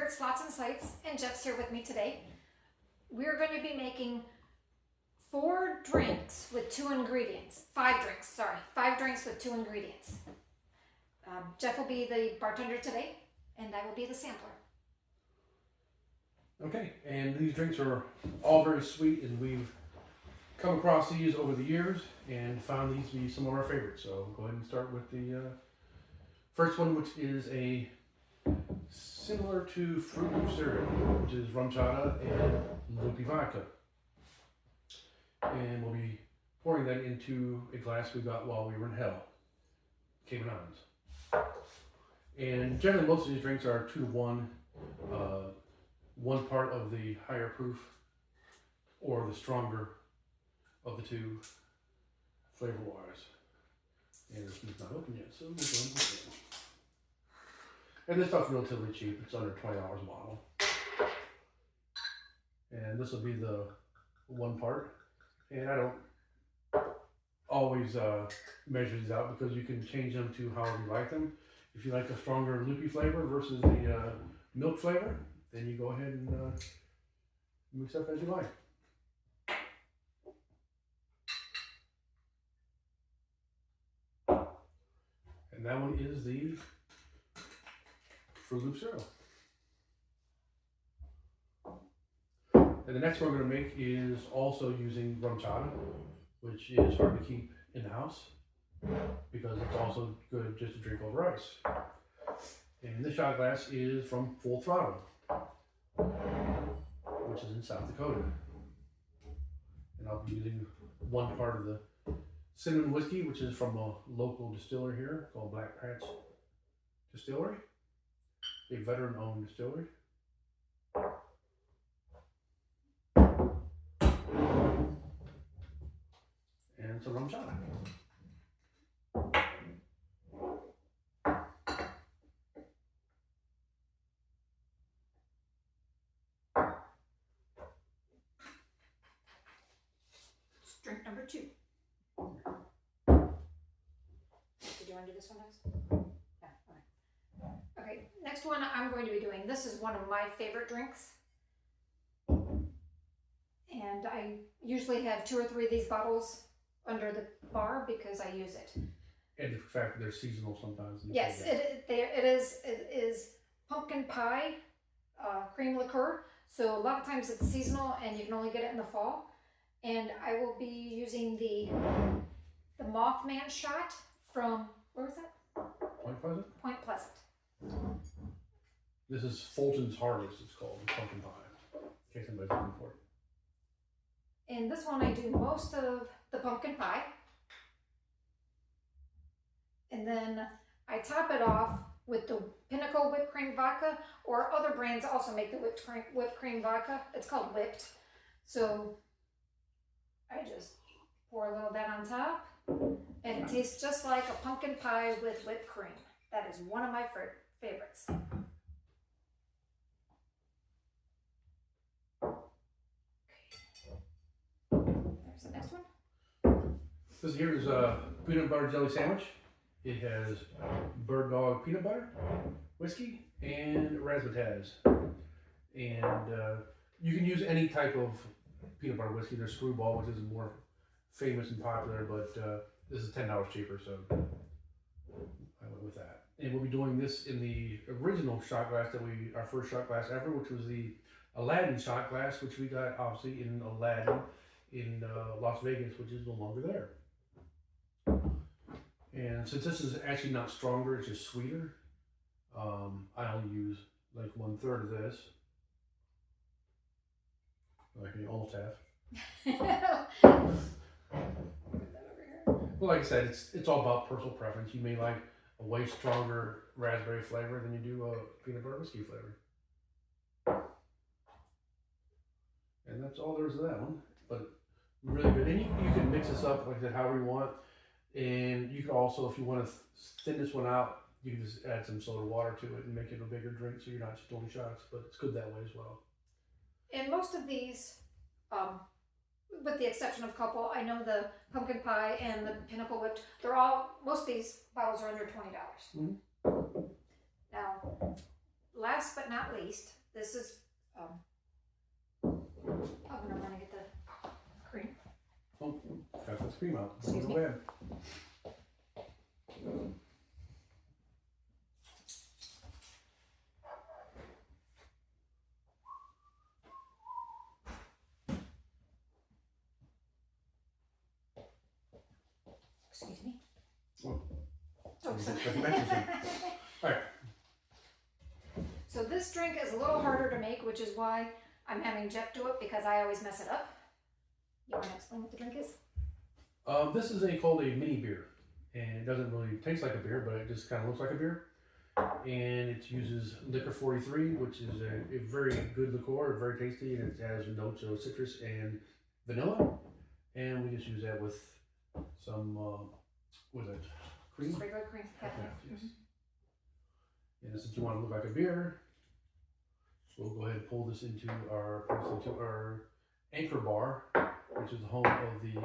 here at Slots and Sights, and Jeff's here with me today. We're going to be making 4 drinks with 2 ingredients. 5 drinks, sorry. 5 drinks with 2 ingredients. Jeff will be the bartender today, and I will be the sampler. Okay, and these drinks are all very sweet, and we've come across these over the years and found these to be some of our favorites. So go ahead and start with the first one, which is a similar to Fruit Loop cereal, which is rum chata and loopy vodka. And we'll be pouring that into a glass we got while we were in hell, Cayman Islands. And generally most of these drinks are 2 to 1. One part of the higher proof or the stronger of the 2 flavor wise. And this is not open yet, so we'll go and put it in. And this stuff's relatively cheap, it's under $20 a bottle. And this will be the 1 part. And I don't always measure these out because you can change them to however you like them. If you like a stronger loopy flavor versus the milk flavor, then you go ahead and mix up as you like. And that one is the Fruit Loop cereal. And the next one we're going to make is also using rum chata, which is hard to keep in the house because it's also good just to drink over ice. And this shot glass is from Full Throttle, which is in South Dakota. And I'll be using 1 part of the cinnamon whiskey, which is from a local distiller here called Black Patch Distillery, a veteran-owned distillery. And some rum chata. Drink number 2. Did you want to do this one next? Yeah, okay. Okay, next one I'm going to be doing. This is one of my favorite drinks. And I usually have 2 or 3 of these bottles under the bar because I use it. And the fact that they're seasonal sometimes. Yes, it is pumpkin pie cream liqueur. So a lot of times it's seasonal and you can only get it in the fall. And I will be using the Mothman shot from, where was that? Point Pleasant? Point Pleasant. This is Fulton's Harvest, it's called, the pumpkin pie, in case anybody's looking for it. In this one I do most of the pumpkin pie. And then I top it off with the Pinnacle whipped cream vodka, or other brands also make the whipped cream vodka. It's called Whipped. So I just pour a little of that on top, and it tastes just like a pumpkin pie with whipped cream. That is one of my favorites. There's the next one. This here is a peanut butter jelly sandwich. It has Bird Dog peanut butter, whiskey, and razzmatazz. And you can use any type of peanut butter whiskey. There's Screwball, which is more famous and popular, but this is $10 cheaper, so I went with that. And we'll be doing this in the original shot glass our first shot glass ever, which was the Aladdin shot glass, which we got obviously in Aladdin in Las Vegas, which is no longer there. And since this is actually not stronger, it's just sweeter, I only use like 1/3 of this. Like you almost have. Well, like I said, it's all about personal preference. You may like a way stronger raspberry flavor than you do a peanut butter whiskey flavor. And that's all there is to that one. But really good. And you can mix this up like that however you want. And you can also, if you want to thin this one out, you can just add some soda water to it and make it a bigger drink so you're not just doing shots. But it's good that way as well. And most of these, with the exception of a couple, I know the pumpkin pie and the Pinnacle whipped, most of these bottles are under $20. Mm-hmm. Now, last but not least, this is, oh, I'm gonna get the cream. Oh, got the cream out. Excuse me. Go ahead. Excuse me. Oh. Oh, sorry. All right. So this drink is a little harder to make, which is why I'm having Jeff do it, because I always mess it up. You want to explain what the drink is? This is called a mini beer, and it doesn't really taste like a beer, but it just kind of looks like a beer. And it uses liquor 43, which is a very good liqueur, very tasty, and it has notes of citrus and vanilla. And we just use that with some, what is it, cream? Just regular cream. Yes. And since you want to look like a beer, we'll go ahead and pull this into our anchor bar, which is the home of the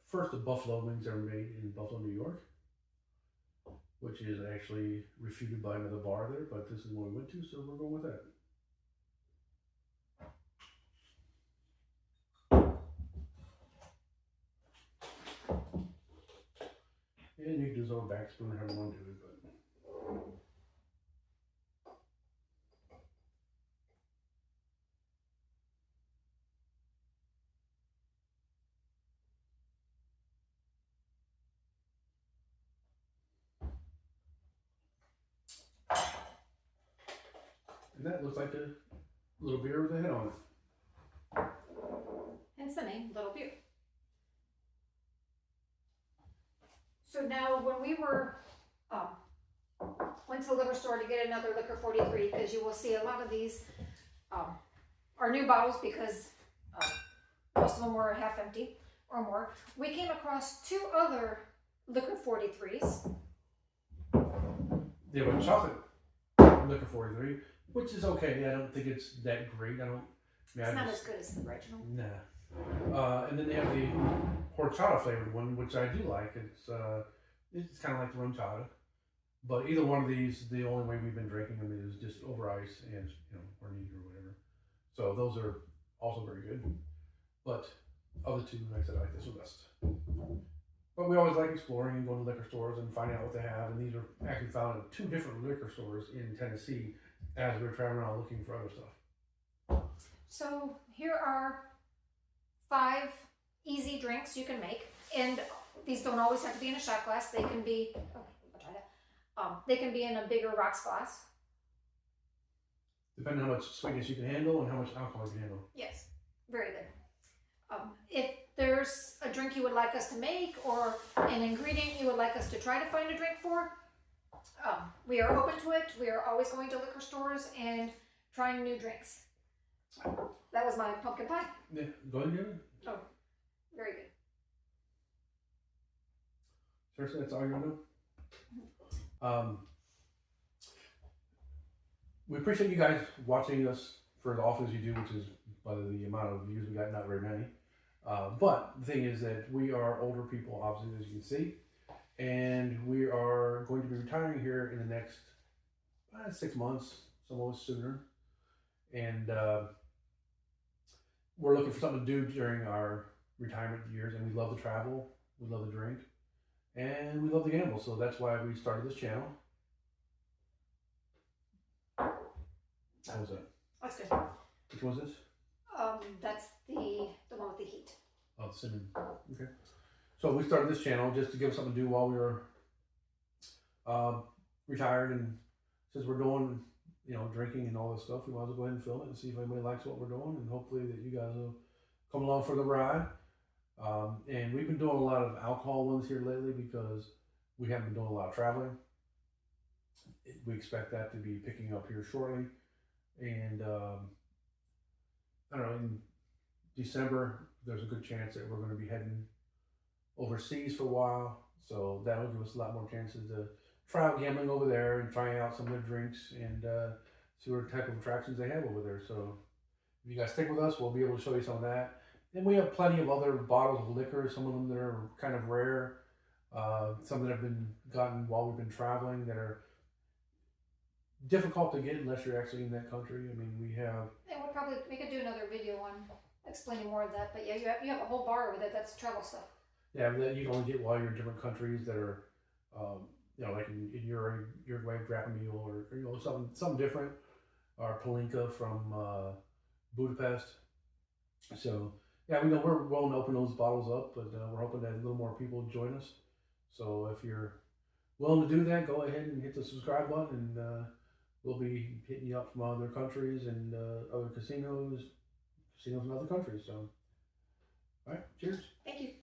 first of Buffalo wings ever made in Buffalo, New York, which is actually refuted by another bar there, but this is what we went to, so we're going with that. And you can do this over back spoon, however you want to do it, but. And that looks like a little beer with a head on it. Hence the name, Little Beer. So now when we went to the liquor store to get another liquor 43, because you will see a lot of these are new bottles, because most of them were half empty or more. We came across two other liquor 43s. They have a chocolate liquor 43, which is okay. I don't think it's that great. It's not as good as the original. Nah. And then they have the horchata flavored one, which I do like. It's kind of like the rum chata. But either one of these, the only way we've been drinking them is just over ice and, or neat or whatever. So those are also very good. But other two, like I said, I like this one best. But we always like exploring and going to liquor stores and finding out what they have. And these are actually found at 2 different liquor stores in Tennessee as we were traveling around looking for other stuff. So here are 5 easy drinks you can make. And these don't always have to be in a shot glass. They can be, they can be in a bigger rocks glass. Depending on how much sweetness you can handle and how much alcohol you can handle. Yes, very good. If there's a drink you would like us to make or an ingredient you would like us to try to find a drink for, we are open to it. We are always going to liquor stores and trying new drinks. That was my pumpkin pie. Yeah, go ahead and do it. Oh, very good. Seriously, that's all you're gonna do? We appreciate you guys watching us for as often as you do, which is by the amount of views we got, not very many. But the thing is that we are older people, obviously, as you can see, and we are going to be retiring here in the next 6 months, some of us sooner. And we're looking for something to do during our retirement years, and we love to travel, we love to drink, and we love to gamble. So that's why we started this channel. How was that? That's good. Which one was this? That's the one with the heat. Oh, cinnamon. Okay. So we started this channel just to give us something to do while we were retired, and since we're doing, drinking and all this stuff, we might as well go ahead and film it and see if anybody likes what we're doing, and hopefully that you guys will come along for the ride. And we've been doing a lot of alcohol ones here lately because we haven't been doing a lot of traveling. We expect that to be picking up here shortly. And I don't know, in December, there's a good chance that we're going to be heading overseas for a while. So that will give us a lot more chances to try out gambling over there and trying out some of their drinks and see what type of attractions they have over there. So if you guys stick with us, we'll be able to show you some of that. And we have plenty of other bottles of liquor, some of them that are kind of rare, some that have been gotten while we've been traveling that are difficult to get unless you're actually in that country. I mean, we have And we could do another video on explaining more of that. But yeah, you have a whole bar with it. That's travel stuff. that you can only get while you're in different countries that are, like in Uruguay, Dracamil, or something different, or Palinka from Budapest. So yeah, we know we're willing to open those bottles up, but we're hoping that a little more people join us. So if you're willing to do that, go ahead and hit the subscribe button, and we'll be hitting you up from other countries and other casinos in other countries. So, all right, cheers. Thank you.